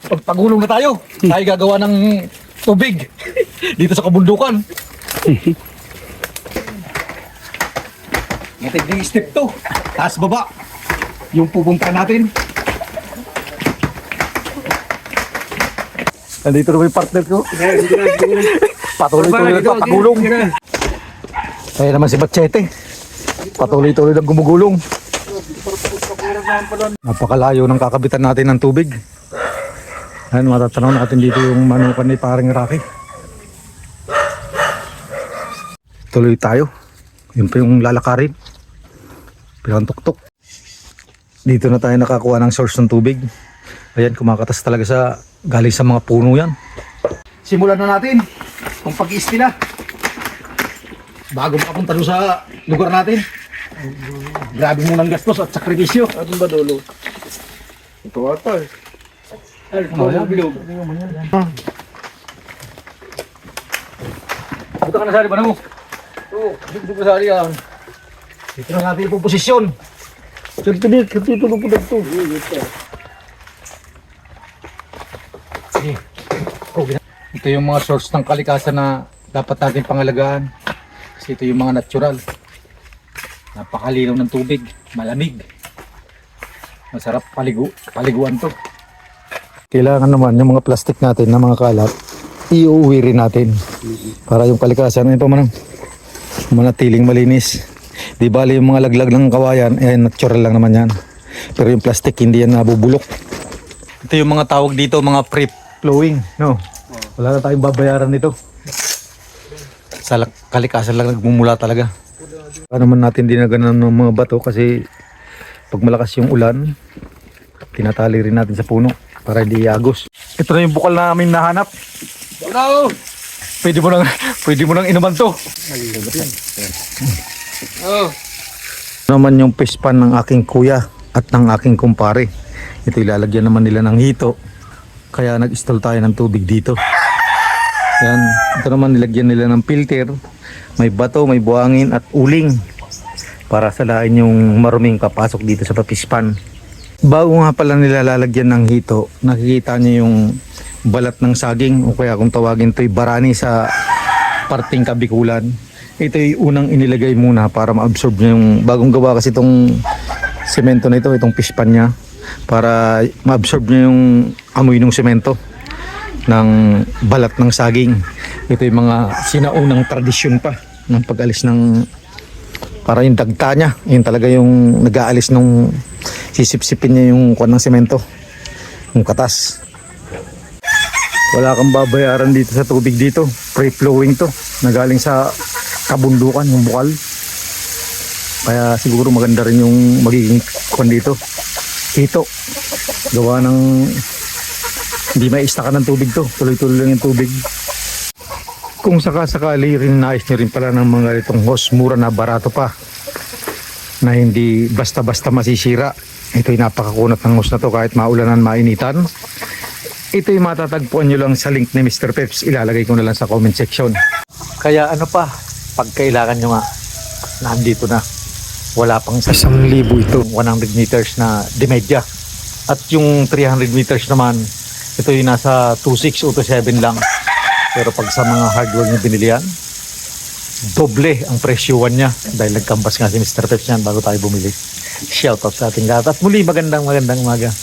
Pagpagulong na tayo. Tayo gagawa ng tubig dito sa kabundukan. Natin yung step 2. Taas baba. Yung pupunta natin. Nandito na yung partner ko. Patuloy-tuloy nagpapagulong. Kaya naman si Machete. Patuloy-tuloy lang gumugulong. Napakalayo ng kakabitan natin ng tubig. Ayan, matatanaw natin dito yung manukan ni paring Rocky. Tuloy tayo. Yun pa yung lalakarin. Pinantuktok. Dito na tayo nakakuha ng source ng tubig. Ayan, kumakatas talaga galing sa mga puno yan. Simulan na natin kung pag-iistila. Bago makapunta doon sa lugar natin. Grabe munang gastos at sakripisyo. Ano ba dulo? Ito ata eh. Bilog. Buta ka na sari ba na mo? Oo, dito ka sari yan. Dito na natin yung posisyon. Dito na po dito. Ito yung mga source ng kalikasan na dapat natin pangalagaan. Kasi ito yung mga natural. Napakalinaw ng tubig, malamig. Masarap paliguan to. Kailangan naman yung mga plastic natin na mga kalat, iuwi rin natin. Para yung kalikasan, ito manatiling malinis. Di bali yung mga laglag ng kawayan, natural lang naman yan. Pero yung plastic, hindi yan nabubulok. Ito yung mga tawag dito, mga free-flowing. No? Wala na tayong babayaran nito. Sa kalikasan lang nagmumula talaga. Paano naman natin dinaganan ng mga bato kasi pag malakas yung ulan, tinatali rin natin sa puno para hindi iagos. Ito na yung bukal na namin nahanap. Bravo! Pwede mo nang inuman to. Oh. Naman yung fish pan ng aking kuya at ng aking kumpare. Ito ilalagyan naman nila ng hito. Kaya nag-install tayo ng tubig dito. Yan, ito naman nilagyan nila ng filter. May bato, may buhangin at uling para salain yung maruming papasok dito sa fish pan. Bago nga pala nila lalagyan ng hito, nakikita niyo yung balat ng saging o kaya kung tawagin ito'y barani sa parting kabikulan. Ito yung unang inilagay muna para ma-absorb niya yung bagong gawa kasi itong semento na ito, itong fish pan niya, para ma-absorb niya yung amoy ng semento ng balat ng saging. Ito yung mga sinaunang tradisyon pa ng pag-alis ng para yung dagta niya, yun talaga yung nag-aalis nung sisip-sipin niya yung kuwan ng semento, yung katas. Wala kang babayaran dito sa tubig dito, free flowing to, nagaling sa kabundukan yung bukal. Kaya siguro maganda rin yung magiging kuwan dito, hito, gawa ng hindi maistakan ng tubig to, tuloy-tuloy lang yung tubig. Kung sakasakali rin nais nyo rin pala ng mga itong hose, mura na barato pa na hindi basta-basta masisira. Ito yung napakakunat ng hose na to kahit maulanan, mainitan. Ito yung matatagpuan nyo lang sa link ni Mr. Peps, ilalagay ko na lang sa comment section. Kaya ano pa, pag kailangan nyo nga, nandito na. Wala pang 1,000 ito, 100 meters na dimedya. At yung 300 meters naman, ito yung nasa 2.6 o 2.7 lang. Pero pag sa mga hardware niya binilihan, doble ang presyuhan niya. Dahil nagkambas nga si Mr. Peps niyan bago tayo bumili. Shoutout sa ating lahat. At muli magandang umaga.